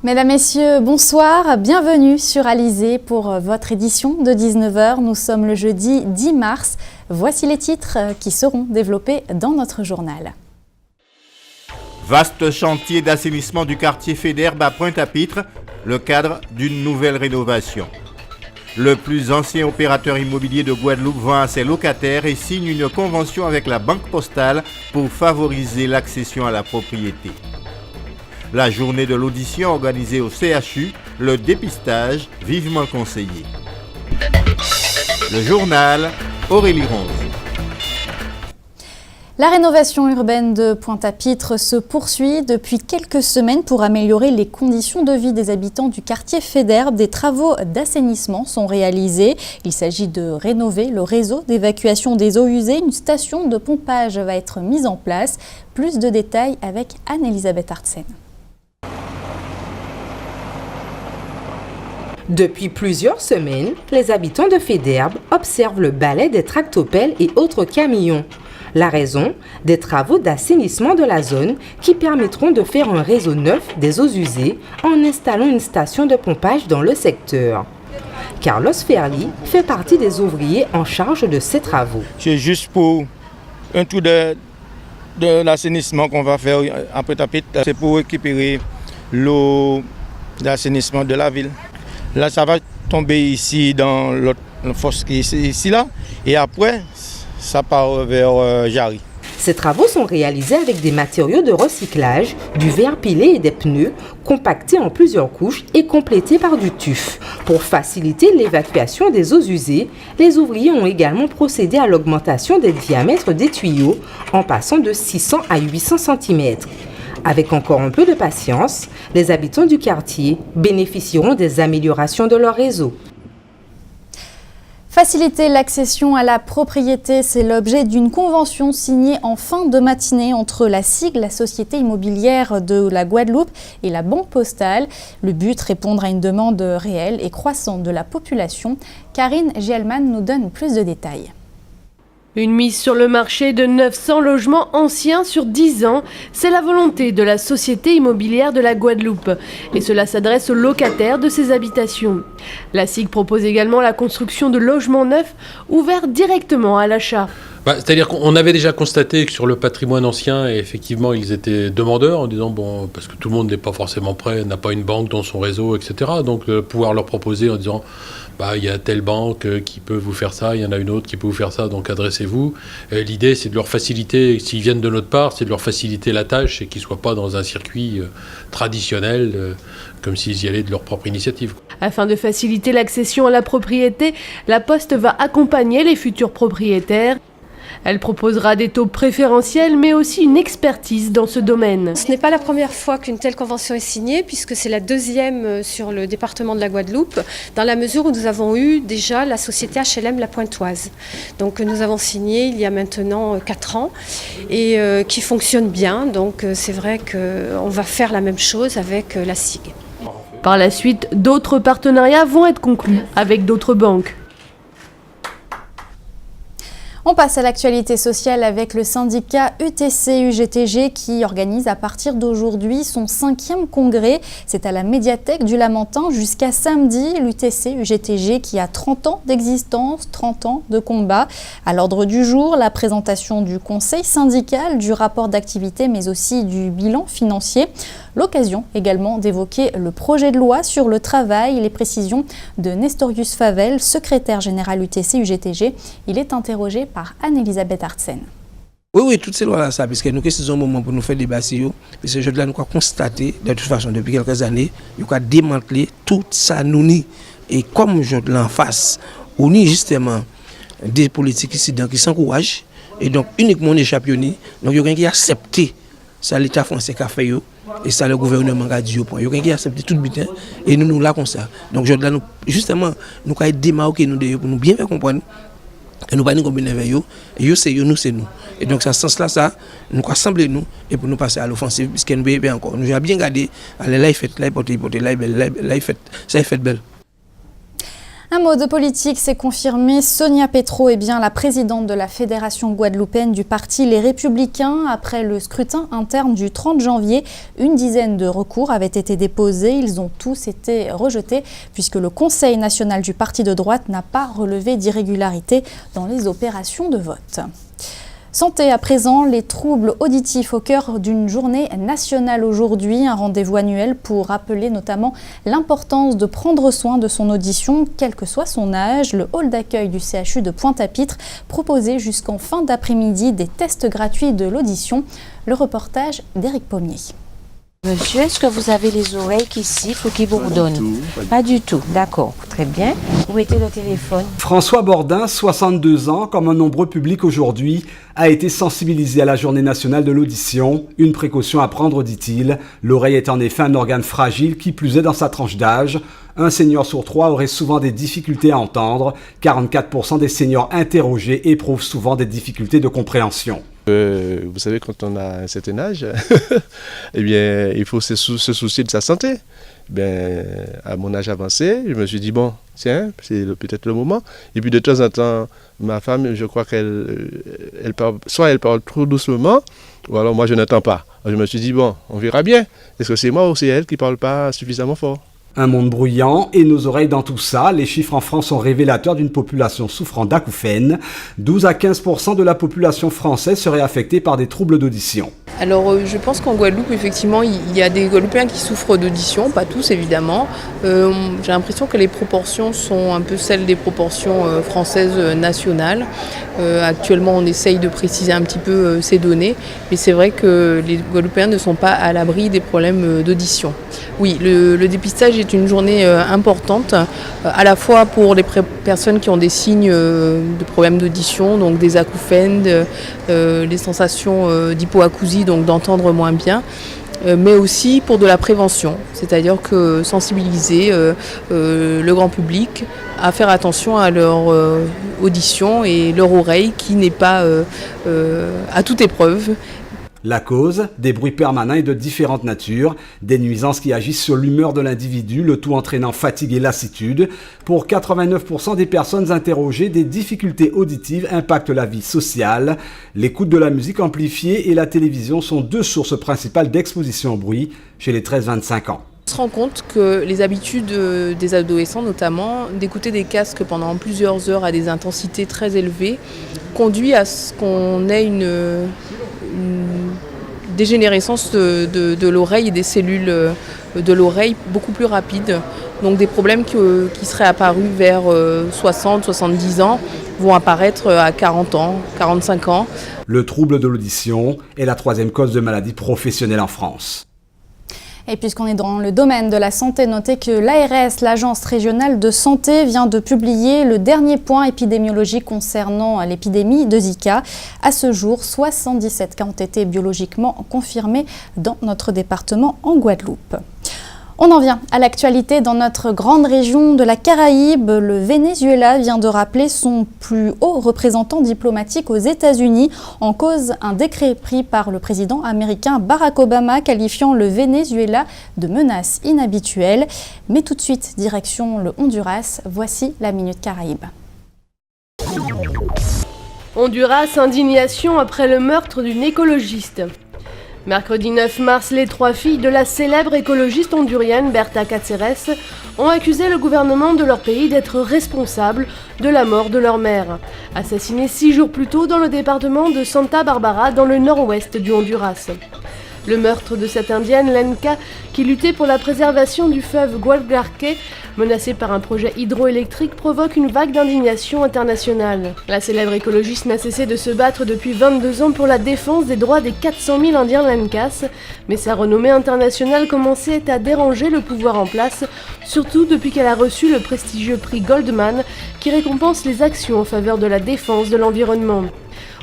Mesdames, Messieurs, bonsoir, bienvenue sur Alizé pour votre édition de 19h. Nous sommes le jeudi 10 mars. Voici les titres qui seront développés dans notre journal. Vaste chantier d'assainissement du quartier Faidherbe à Pointe-à-Pitre, le cadre d'une nouvelle rénovation. Le plus ancien opérateur immobilier de Guadeloupe vend à ses locataires et signe une convention avec la Banque Postale pour favoriser l'accession à la propriété. La journée de l'audition organisée au CHU, le dépistage vivement conseillé. Le journal, Aurélie Ronze. La rénovation urbaine de Pointe-à-Pitre se poursuit depuis quelques semaines pour améliorer les conditions de vie des habitants du quartier Faidherbe. Des travaux d'assainissement sont réalisés. Il s'agit de rénover le réseau d'évacuation des eaux usées. Une station de pompage va être mise en place. Plus de détails avec Anne-Elisabeth Artsen. Depuis plusieurs semaines, les habitants de Faidherbe observent le balai des tractopelles et autres camions. La raison, des travaux d'assainissement de la zone qui permettront de faire un réseau neuf des eaux usées en installant une station de pompage dans le secteur. Carlos Ferli fait partie des ouvriers en charge de ces travaux. C'est juste pour un tour de l'assainissement qu'on va faire à Pointe-à-Pitre. C'est pour récupérer l'eau d'assainissement de la ville. Là, ça va tomber ici dans l'autre fosse qui est ici là, et après, ça part vers Jarry. Ces travaux sont réalisés avec des matériaux de recyclage, du verre pilé et des pneus, compactés en plusieurs couches et complétés par du tuf. Pour faciliter l'évacuation des eaux usées, les ouvriers ont également procédé à l'augmentation des diamètres des tuyaux, en passant de 600 à 800 cm. Avec encore un peu de patience, les habitants du quartier bénéficieront des améliorations de leur réseau. Faciliter l'accession à la propriété, c'est l'objet d'une convention signée en fin de matinée entre la SIG, la Société immobilière de la Guadeloupe, et la Banque Postale. Le but, répondre à une demande réelle et croissante de la population. Karine Gielman nous donne plus de détails. Une mise sur le marché de 900 logements anciens sur 10 ans, c'est la volonté de la Société immobilière de la Guadeloupe. Et cela s'adresse aux locataires de ces habitations. La SIG propose également la construction de logements neufs ouverts directement à l'achat. C'est-à-dire qu'on avait déjà constaté que sur le patrimoine ancien, effectivement, ils étaient demandeurs en disant, bon, parce que tout le monde n'est pas forcément prêt, n'a pas une banque dans son réseau, etc. Donc, pouvoir leur proposer en disant, il y a telle banque qui peut vous faire ça, il y en a une autre qui peut vous faire ça, donc adressez-vous. L'idée, c'est de leur faciliter, s'ils viennent de notre part, c'est de leur faciliter la tâche et qu'ils ne soient pas dans un circuit traditionnel, comme s'ils y allaient de leur propre initiative. Afin de faciliter l'accession à la propriété, la Poste va accompagner les futurs propriétaires. Elle proposera des taux préférentiels, mais aussi une expertise dans ce domaine. Ce n'est pas la première fois qu'une telle convention est signée, puisque c'est la deuxième sur le département de la Guadeloupe, dans la mesure où nous avons eu déjà la société HLM La Pointoise. Donc nous avons signé il y a maintenant 4 ans et qui fonctionne bien. Donc c'est vrai qu'on va faire la même chose avec la SIG. Par la suite, d'autres partenariats vont être conclus avec d'autres banques. On passe à l'actualité sociale avec le syndicat UTC-UGTG qui organise à partir d'aujourd'hui son 5e congrès. C'est à la médiathèque du Lamentin jusqu'à samedi. L'UTC-UGTG qui a 30 ans d'existence, 30 ans de combat. À l'ordre du jour, la présentation du conseil syndical, du rapport d'activité mais aussi du bilan financier. L'occasion également d'évoquer le projet de loi sur le travail, les précisions de Nestorius Favel, secrétaire général UTC-UGTG. Il est interrogé par Anne-Elisabeth Artsen. Oui, toutes ces lois-là, ça, puisque nous avons un moment pour nous faire débat sur eux. Parce que je dois nous constater, de toute façon, depuis quelques années, nous avons démantelé tout ça, nous ni. Et comme je l'en face, on y justement des politiques ici qui s'encouragent, et donc uniquement on échappe, donc il y a quelqu'un qui a accepté ça, l'État français qui a fait, et ça, le gouvernement a dit au point. Il y a quelqu'un qui a accepté tout le bien, et nous là comme ça. Donc je dois nous, justement, nous avons démarqué nous pour nous bien faire comprendre. Et nous pas nous combiner avec eux, et eux c'est eux, nous c'est nous. Et donc, dans ce sens-là, ça, nous rassembler nous, et pour nous passer à l'offensive, puisque nous bien encore. Nous avons bien gardé, allez, là, il fait, là, il porte, là, il fait, ça, il fait belle. Un mot de politique, c'est confirmé. Sonia Petro est bien la présidente de la Fédération guadeloupéenne du parti Les Républicains. Après le scrutin interne du 30 janvier, une dizaine de recours avaient été déposés. Ils ont tous été rejetés puisque le Conseil national du parti de droite n'a pas relevé d'irrégularité dans les opérations de vote. Santé à présent, les troubles auditifs au cœur d'une journée nationale aujourd'hui, un rendez-vous annuel pour rappeler notamment l'importance de prendre soin de son audition, quel que soit son âge. Le hall d'accueil du CHU de Pointe-à-Pitre proposait jusqu'en fin d'après-midi des tests gratuits de l'audition. Le reportage d'Éric Pommier. Monsieur, est-ce que vous avez les oreilles qui sifflent ou qui bourdonnent? Pas du tout, d'accord, très bien. Où était le téléphone? François Bordin, 62 ans, comme un nombreux public aujourd'hui, a été sensibilisé à la journée nationale de l'audition. Une précaution à prendre, dit-il. L'oreille est en effet un organe fragile, qui plus est dans sa tranche d'âge. Un senior sur 3 aurait souvent des difficultés à entendre. 44% des seniors interrogés éprouvent souvent des difficultés de compréhension. Vous savez, quand on a un certain âge, eh bien, il faut se soucier de sa santé. À mon âge avancé, je me suis dit, bon, tiens, c'est peut-être le moment. Et puis de temps en temps, ma femme, je crois qu'elle parle, soit elle parle trop doucement, ou alors moi je n'entends pas. Alors je me suis dit, bon, on verra bien. Est-ce que c'est moi ou c'est elle qui ne parle pas suffisamment fort? Un monde bruyant et nos oreilles dans tout ça. Les chiffres en France sont révélateurs d'une population souffrant d'acouphènes. 12 à 15% de la population française serait affectée par des troubles d'audition. Alors je pense qu'en Guadeloupe, effectivement, il y a des Guadeloupéens qui souffrent d'audition, pas tous évidemment. J'ai l'impression que les proportions sont un peu celles des proportions françaises nationales. Actuellement, on essaye de préciser un petit peu ces données, mais c'est vrai que les Guadeloupéens ne sont pas à l'abri des problèmes d'audition. Oui, le dépistage est une journée importante, à la fois pour les personnes qui ont des signes de problèmes d'audition, donc des acouphènes, les sensations d'hypoacousie, donc d'entendre moins bien, mais aussi pour de la prévention, c'est-à-dire que sensibiliser le grand public à faire attention à leur audition et leur oreille qui n'est pas à toute épreuve. La cause, des bruits permanents et de différentes natures, des nuisances qui agissent sur l'humeur de l'individu, le tout entraînant fatigue et lassitude. Pour 89% des personnes interrogées, des difficultés auditives impactent la vie sociale. L'écoute de la musique amplifiée et la télévision sont deux sources principales d'exposition au bruit chez les 13-25 ans. On se rend compte que les habitudes des adolescents, notamment, d'écouter des casques pendant plusieurs heures à des intensités très élevées, conduit à ce qu'on ait une dégénérescence de l'oreille et des cellules de l'oreille beaucoup plus rapide. Donc des problèmes qui seraient apparus vers 60-70 ans vont apparaître à 40 ans, 45 ans. Le trouble de l'audition est la troisième cause de maladie professionnelle en France. Et puisqu'on est dans le domaine de la santé, notez que l'ARS, l'Agence régionale de santé, vient de publier le dernier point épidémiologique concernant l'épidémie de Zika. À ce jour, 77 cas ont été biologiquement confirmés dans notre département en Guadeloupe. On en vient à l'actualité dans notre grande région de la Caraïbe. Le Venezuela vient de rappeler son plus haut représentant diplomatique aux États-Unis. En cause, un décret pris par le président américain Barack Obama qualifiant le Venezuela de menace inhabituelle. Mais tout de suite, direction le Honduras. Voici la Minute Caraïbe. Honduras, indignation après le meurtre d'une écologiste. Mercredi 9 mars, les 3 filles de la célèbre écologiste hondurienne Berta Cáceres ont accusé le gouvernement de leur pays d'être responsable de la mort de leur mère, assassinée 6 jours plus tôt dans le département de Santa Barbara, dans le nord-ouest du Honduras. Le meurtre de cette indienne, Lenka, qui luttait pour la préservation du fleuve Gualcarque, menacé par un projet hydroélectrique, provoque une vague d'indignation internationale. La célèbre écologiste n'a cessé de se battre depuis 22 ans pour la défense des droits des 400 000 Indiens Lenkas, mais sa renommée internationale commençait à déranger le pouvoir en place, surtout depuis qu'elle a reçu le prestigieux prix Goldman, qui récompense les actions en faveur de la défense de l'environnement.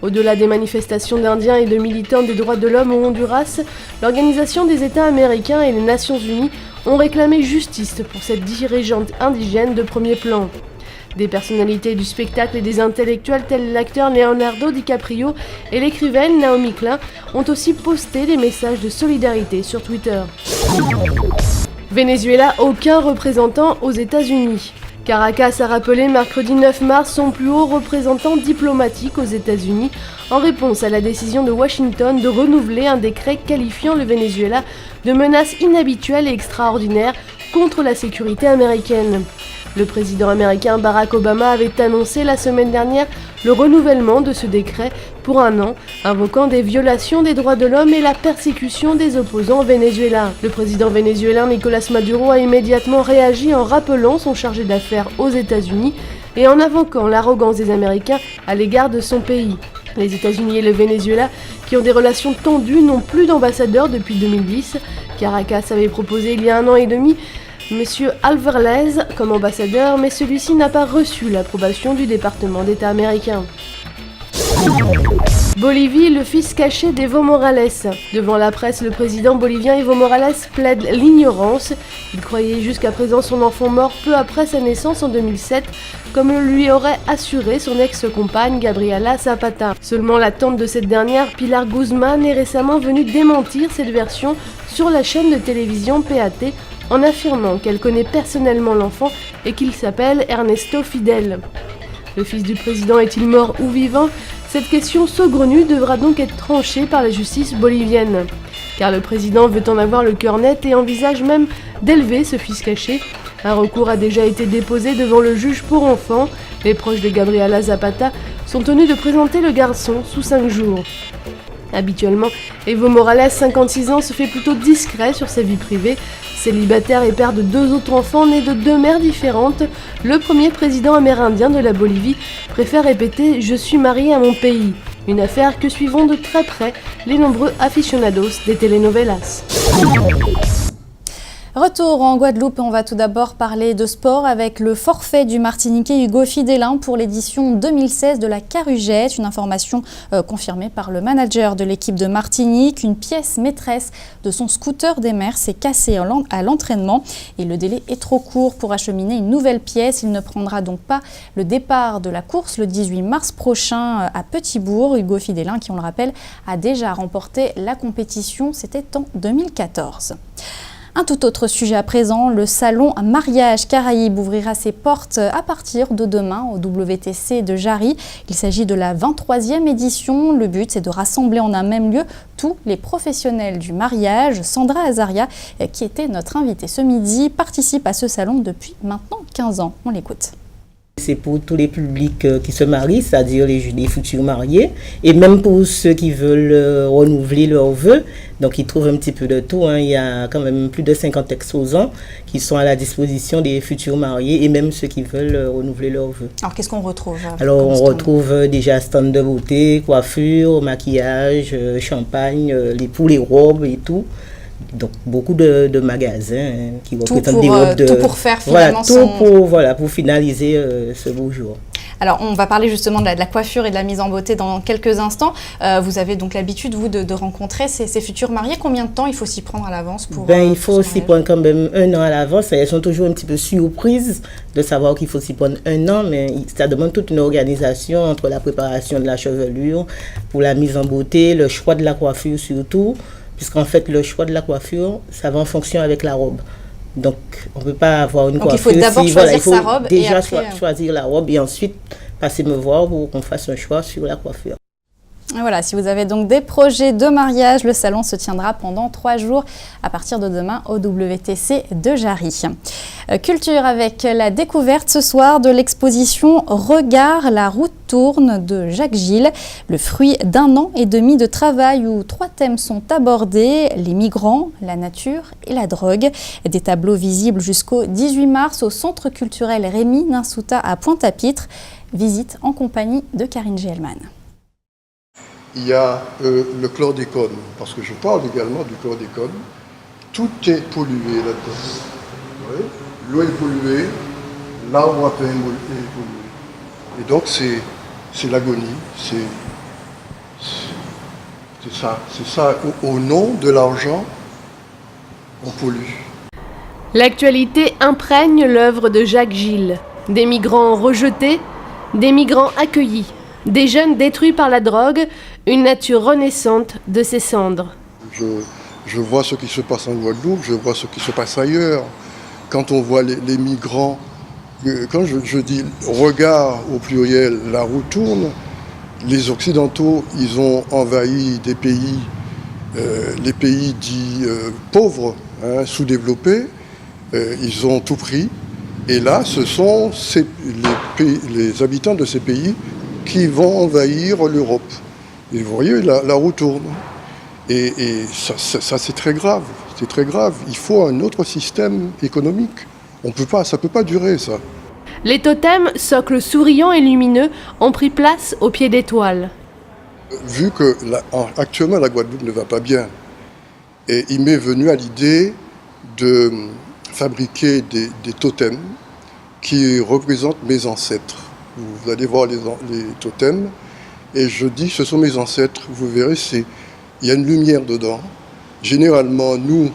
Au-delà des manifestations d'Indiens et de militants des droits de l'homme au Honduras, l'Organisation des États américains et les Nations Unies ont réclamé justice pour cette dirigeante indigène de premier plan. Des personnalités du spectacle et des intellectuels tels l'acteur Leonardo DiCaprio et l'écrivaine Naomi Klein ont aussi posté des messages de solidarité sur Twitter. Venezuela, aucun représentant aux États-Unis. Caracas a rappelé mercredi 9 mars son plus haut représentant diplomatique aux États-Unis en réponse à la décision de Washington de renouveler un décret qualifiant le Venezuela de menace inhabituelle et extraordinaire contre la sécurité américaine. Le président américain Barack Obama avait annoncé la semaine dernière le renouvellement de ce décret pour 1 an, invoquant des violations des droits de l'homme et la persécution des opposants au Venezuela. Le président vénézuélien Nicolás Maduro a immédiatement réagi en rappelant son chargé d'affaires aux États-Unis et en invoquant l'arrogance des Américains à l'égard de son pays. Les États-Unis et le Venezuela, qui ont des relations tendues, n'ont plus d'ambassadeur depuis 2010. Caracas avait proposé il y a 1 an et demi Monsieur Alvarez comme ambassadeur, mais celui-ci n'a pas reçu l'approbation du département d'État américain. Bolivie, le fils caché d'Evo Morales. Devant la presse, le président bolivien Evo Morales plaide l'ignorance. Il croyait jusqu'à présent son enfant mort peu après sa naissance en 2007, comme le lui aurait assuré son ex-compagne Gabriela Zapata. Seulement la tante de cette dernière, Pilar Guzmán, est récemment venue démentir cette version sur la chaîne de télévision PAT, en affirmant qu'elle connaît personnellement l'enfant et qu'il s'appelle Ernesto Fidel. Le fils du président est-il mort ou vivant ? Cette question saugrenue devra donc être tranchée par la justice bolivienne. Car le président veut en avoir le cœur net et envisage même d'élever ce fils caché. Un recours a déjà été déposé devant le juge pour enfants. Les proches de Gabriela Zapata sont tenus de présenter le garçon sous 5 jours. Habituellement, Evo Morales, 56 ans, se fait plutôt discret sur sa vie privée. Célibataire et père de 2 autres enfants nés de 2 mères différentes, le premier président amérindien de la Bolivie préfère répéter « Je suis marié à mon pays », une affaire que suivront de très près les nombreux aficionados des telenovelas. Retour en Guadeloupe, on va tout d'abord parler de sport avec le forfait du Martiniquais Hugo Fidelin pour l'édition 2016 de la Carugette. Une information confirmée par le manager de l'équipe de Martinique. Une pièce maîtresse de son scooter des mers s'est cassée à l'entraînement et le délai est trop court pour acheminer une nouvelle pièce. Il ne prendra donc pas le départ de la course le 18 mars prochain à Petit-Bourg. Hugo Fidelin, qui on le rappelle, a déjà remporté la compétition, c'était en 2014. Un tout autre sujet à présent, le salon Mariage Caraïbes ouvrira ses portes à partir de demain au WTC de Jarry. Il s'agit de la 23e édition. Le but, c'est de rassembler en un même lieu tous les professionnels du mariage. Sandra Azaria, qui était notre invitée ce midi, participe à ce salon depuis maintenant 15 ans. On l'écoute. C'est pour tous les publics qui se marient, c'est-à-dire les futurs mariés, et même pour ceux qui veulent renouveler leurs vœux. Donc ils trouvent un petit peu de tout. Il y a quand même plus de 50 exposants qui sont à la disposition des futurs mariés et même ceux qui veulent renouveler leurs vœux. Alors qu'est-ce qu'on retrouve ? Alors on retrouve déjà stand de beauté, coiffure, maquillage, champagne, pour les robes et tout. Donc beaucoup de magasins qui représentent des robes de... Tout pour faire finalement pour finaliser ce beau jour. Alors on va parler justement de la coiffure et de la mise en beauté dans quelques instants. Vous avez donc l'habitude, vous, de rencontrer ces futurs mariés. Combien de temps il faut s'y prendre à l'avance pour il faut s'y prendre quand même 1 an à l'avance. Elles sont toujours un petit peu surprises de savoir qu'il faut s'y prendre 1 an, mais ça demande toute une organisation entre la préparation de la chevelure, pour la mise en beauté, le choix de la coiffure surtout. Puisqu'en fait, le choix de la coiffure, ça va en fonction avec la robe. Donc, on ne peut pas avoir une coiffure. Donc, il faut d'abord choisir sa robe déjà et après... choisir la robe et ensuite passer me voir pour qu'on fasse un choix sur la coiffure. Voilà, si vous avez donc des projets de mariage, le salon se tiendra pendant 3 jours à partir de demain au WTC de Jarry. Culture avec la découverte ce soir de l'exposition Regard, la route tourne de Jacques Gilles, le fruit d'1 an et demi de travail où 3 thèmes sont abordés, les migrants, la nature et la drogue. Des tableaux visibles jusqu'au 18 mars au Centre culturel Rémy Ninsouta à Pointe-à-Pitre. Visite en compagnie de Karine Gielman. Il y a le chlordécone, parce que je parle également du chlordécone. Tout est pollué là-dedans. Oui. L'eau est polluée, l'arbre à pain est pollué. Et donc c'est l'agonie, c'est ça. Au nom de l'argent, on pollue. L'actualité imprègne l'œuvre de Jacques Gilles. Des migrants rejetés, des migrants accueillis, des jeunes détruits par la drogue, une nature renaissante de ses cendres. Je vois ce qui se passe en Guadeloupe, je vois ce qui se passe ailleurs. Quand on voit les migrants quand je dis regard au pluriel, la roue tourne, les Occidentaux, ils ont envahi des pays, les pays dits pauvres, hein, sous-développés, ils ont tout pris. Et là, ce sont les habitants de ces pays qui vont envahir l'Europe. Et vous voyez, la roue tourne. Et ça c'est très grave. C'est très grave. Il faut un autre système économique. Ça ne peut pas durer, ça. Les totems, socles souriants et lumineux, ont pris place au pied des toiles. Vu que actuellement la Guadeloupe ne va pas bien, et il m'est venu à l'idée de fabriquer des totems qui représentent mes ancêtres. Vous allez voir les totems, et je dis ce sont mes ancêtres. Vous verrez, il y a une lumière dedans. Généralement, nous,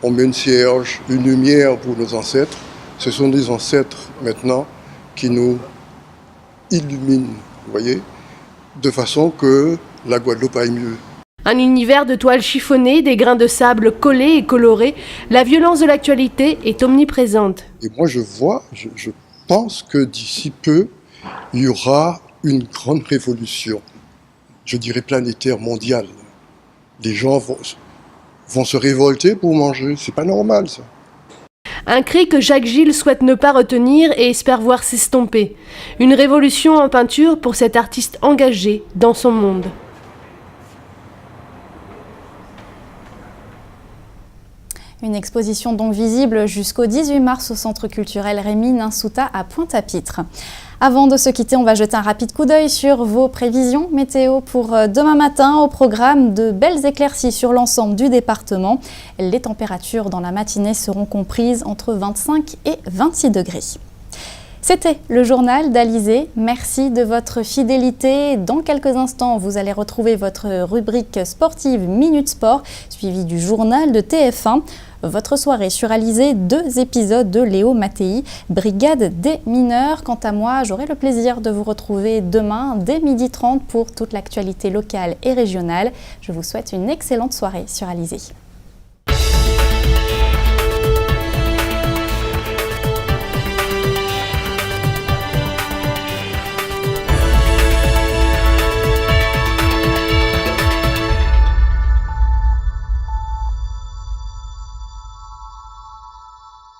on met une cierge, une lumière pour nos ancêtres. Ce sont des ancêtres maintenant qui nous illuminent, vous voyez, de façon que la Guadeloupe aille mieux. Un univers de toiles chiffonnées, des grains de sable collés et colorés, la violence de l'actualité est omniprésente. Et moi je pense que d'ici peu, il y aura une grande révolution, je dirais planétaire, mondiale. Les gens vont se révolter pour manger, c'est pas normal ça. Un cri que Jacques Gilles souhaite ne pas retenir et espère voir s'estomper. Une révolution en peinture pour cet artiste engagé dans son monde. Une exposition donc visible jusqu'au 18 mars au Centre culturel Rémy Ninsouta à Pointe-à-Pitre. Avant de se quitter, on va jeter un rapide coup d'œil sur vos prévisions météo pour demain matin. Au programme, de belles éclaircies sur l'ensemble du département. Les températures dans la matinée seront comprises entre 25 et 26 degrés. C'était le journal d'Alizé. Merci de votre fidélité. Dans quelques instants, vous allez retrouver votre rubrique sportive Minute Sport, suivie du journal de TF1. Votre soirée sur Alizé, 2 épisodes de Léo Mattei, Brigade des mineurs. Quant à moi, j'aurai le plaisir de vous retrouver demain dès 12h30 pour toute l'actualité locale et régionale. Je vous souhaite une excellente soirée sur Alizé.